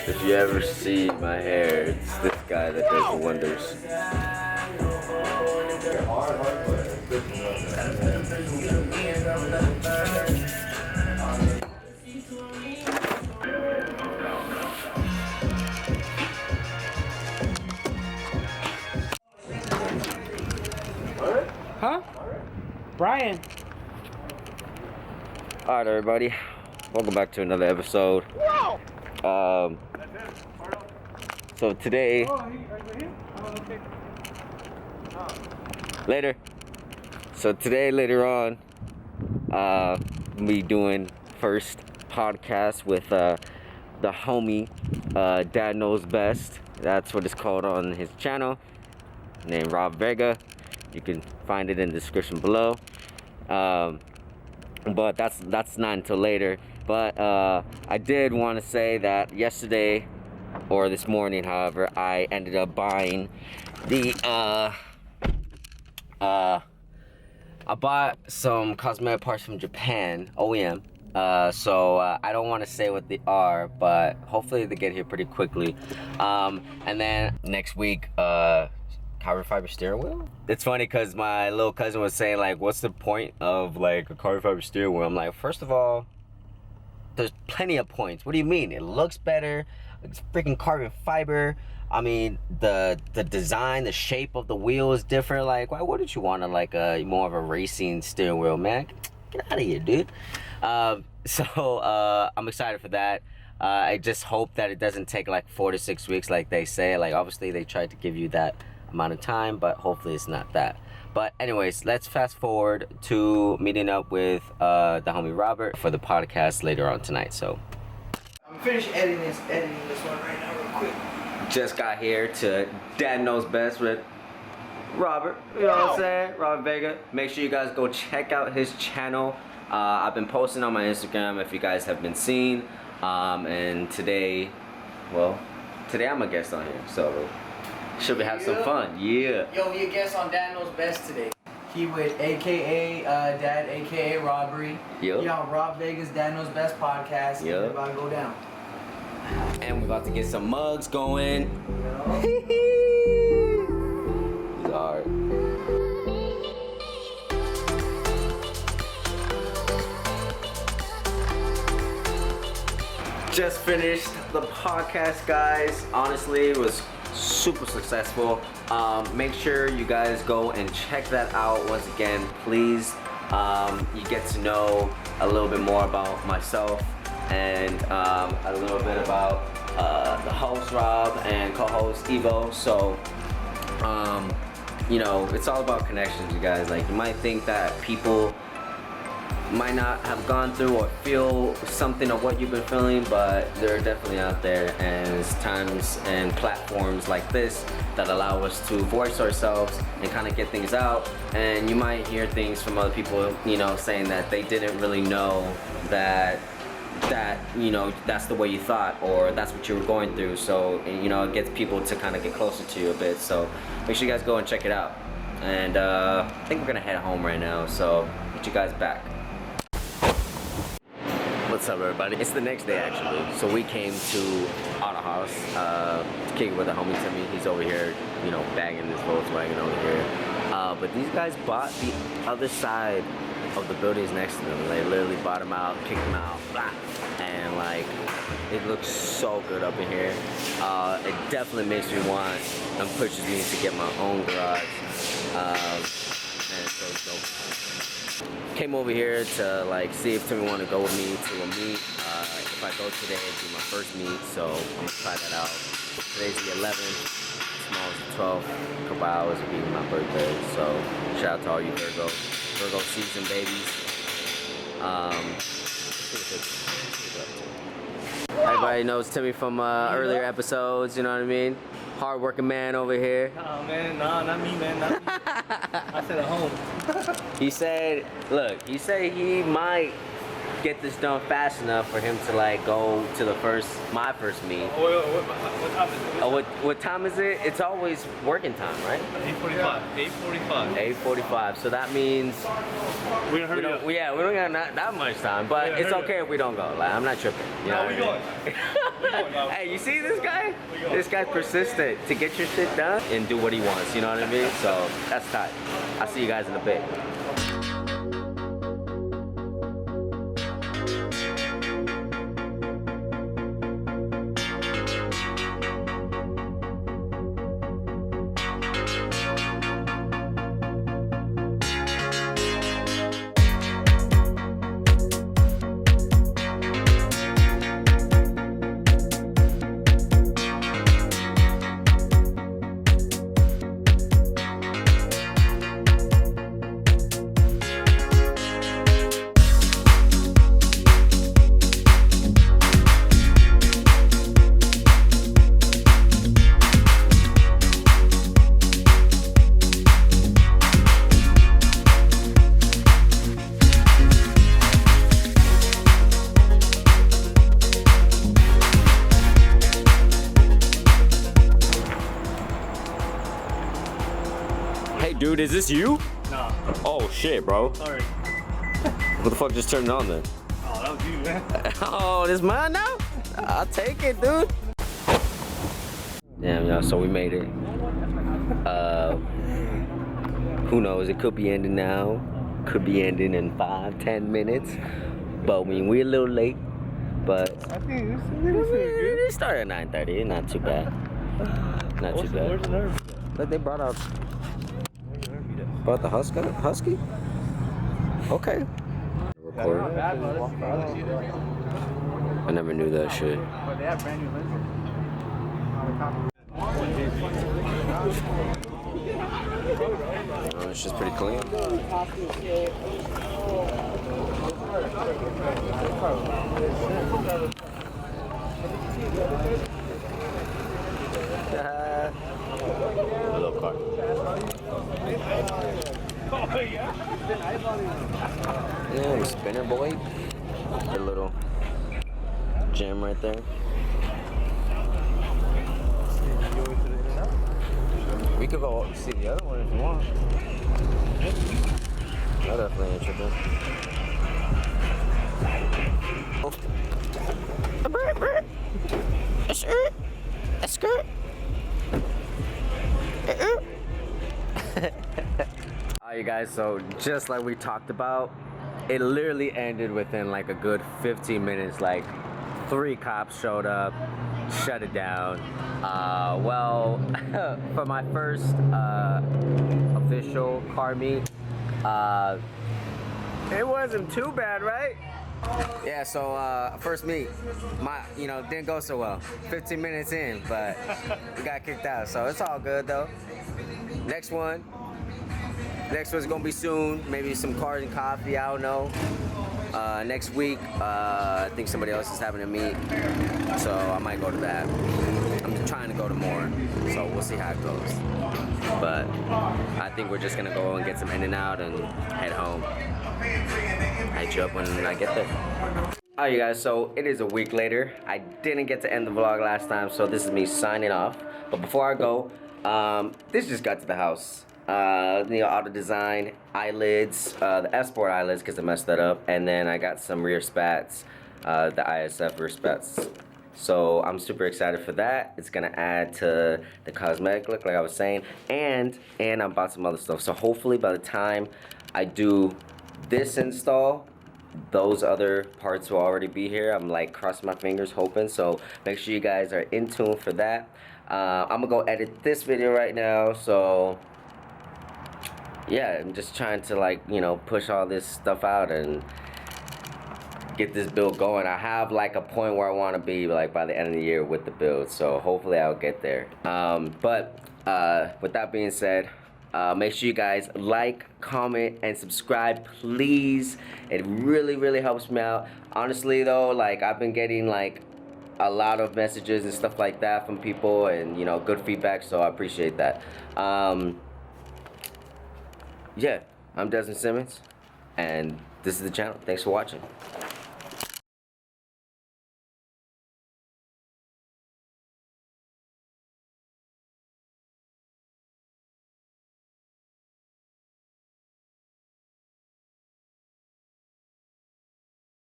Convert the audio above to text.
If you ever see my hair, it's this guy that does the wonders. Huh? Brian. Alright, everybody. Welcome back to another episode. So today. Later. So today, later on, we'll be doing first podcast with the homie, Dad Knows Best. That's what it's called on his channel, named Rob Vega. You can find it in the description below. But that's not until later. But I did want to say that yesterday, or this morning, however, I ended up buying the I bought some cosmetic parts from Japan, OEM. So I don't want to say what they are, but hopefully they get here pretty quickly. And then next week, carbon fiber steering wheel. It's funny because my little cousin was saying, like, what's the point of like a carbon fiber steering wheel? I'm like, first of all, there's plenty of points. What do you mean? It looks better. It's freaking carbon fiber. I mean, the design, the shape of the wheel is different. Like, why wouldn't you want to like more of a racing steering wheel, man? Get out of here, dude. So I'm excited for that. I just hope that it doesn't take like 4 to 6 weeks like they say. Like, obviously they tried to give you that amount of time, but hopefully it's not that. But anyways, let's fast forward to meeting up with the homie Robert for the podcast later on tonight. So I'm finished editing this one right now real quick. just got here to Dad Knows Best with Robert, you know what I'm saying? Robert Vega. Make sure you guys go check out his channel. I've been posting on my Instagram if you guys have been seeing. And today I'm a guest on here, so should we have some fun? Yeah. Yo, we a guest on Dad Knows Best today. He with AKA Dad, AKA Robbery. Yep. He on Rob Vega's Dad Knows Best podcast. Yep. It's about to go down. And we're about to get some mugs going. These are just finished the podcast, guys. Honestly, it was super successful. Make sure you guys go and check that out. Once again, please, you get to know a little bit more about myself and a little bit about the host Rob and co-host Evo. So you know, it's all about connections, you guys. Like, you might think that people might not have gone through or feel something of what you've been feeling, but they're definitely out there, and it's times and platforms like this that allow us to voice ourselves and kind of get things out. And you might hear things from other people, you know, saying that they didn't really know that you know, that's the way you thought, or that's what you were going through. So, you know, it gets people to kind of get closer to you a bit. So make sure you guys go and check it out. And I think we're gonna head home right now, so get you guys back. What's up, everybody? It's the next day, actually. So we came to Autohaus to kick it with the homie Timmy. He's over here, you know, bagging this Volkswagen over here. But these guys bought the other side of the buildings next to them. They literally bought them out, kicked them out, blah. And like, it looks so good up in here. It definitely makes me want and pushes me to get my own garage. And so dope. Came over here to like see if Timmy wanted to go with me to a meet. If I go today, it'll be my first meet, so I'm gonna try that out. Today's the 11th, tomorrow's the 12th. A couple hours will be my birthday, so shout out to all you Virgo season babies. Everybody knows Timmy from earlier episodes, you know what I mean? Hard-working man over here. Oh man, nah, not me, man, not me. I said at home. He said, look, he said he might get this done fast enough for him to like go to my first meet. What time is it? What time is it? It's always working time, right? 8:45. 8:45. 8:45. So that means We're gonna hurry up. we don't got that much time, but Yeah, it's hurry okay if we don't go. Like, I'm not tripping. You know No, we what I going. mean? Hey, you see this guy? This guy's persistent to get your shit done and do what he wants, you know what I mean? So that's tight. I'll see you guys in a bit. Hey dude, is this you? Nah, Oh shit, bro. sorry. What the fuck just turned it on then? Oh, that was you, man. Oh, this mine now? I'll take it, dude. Damn, y'all, so we made it. Who knows? It could be ending now. Could be ending in 5-10 minutes. But I mean, we're a little late. But I think it's good. it started at 9:30. Not too bad. Not too Where's bad. the nerve? But they brought out Where's the nerve? the husky. Okay. Recording. I never knew that shit. But they have brand new lenses. It's just pretty clean. Little car. Yeah, the spinner boy. A little gem right there. We could go see the other one if you want. I definitely ain't tripping. A skirt. Alright, you guys, so just like we talked about, it literally ended within like a good 15 minutes. Like 3 cops showed up, shut it down. Well, for my first official car meet, it wasn't too bad, right? Yeah, so first meet, didn't go so well. 15 minutes in, but we got kicked out, so it's all good though. Next one's gonna be soon. Maybe some cars and coffee, I don't know. Next week, I think somebody else is having a meet, so I might go to that. I'm trying to go to more, so we'll see how it goes. But I think we're just gonna go and get some In-N-Out and head home. Hit you up when I get there. Alright, you guys, so it is a week later. I didn't get to end the vlog last time, so this is me signing off. But before I go, this just got to the house. Auto design eyelids, the F-Sport eyelids because I messed that up, and then I got some rear spats, the ISF rear spats. So I'm super excited for that. It's gonna add to the cosmetic look, like I was saying, and I bought some other stuff. So hopefully by the time I do this install, those other parts will already be here. I'm like crossing my fingers, hoping. So make sure you guys are in tune for that. I'm gonna go edit this video right now. So yeah, I'm just trying to push all this stuff out and get this build going. I have like a point where I want to be like by the end of the year with the build, so hopefully I'll get there. But with that being said, make sure you guys like, comment, and subscribe, please. It really helps me out. Honestly though, like I've been getting like a lot of messages and stuff like that from people, and good feedback, so I appreciate that. Yeah, I'm Desmond Simmons, and this is the channel. Thanks for watching.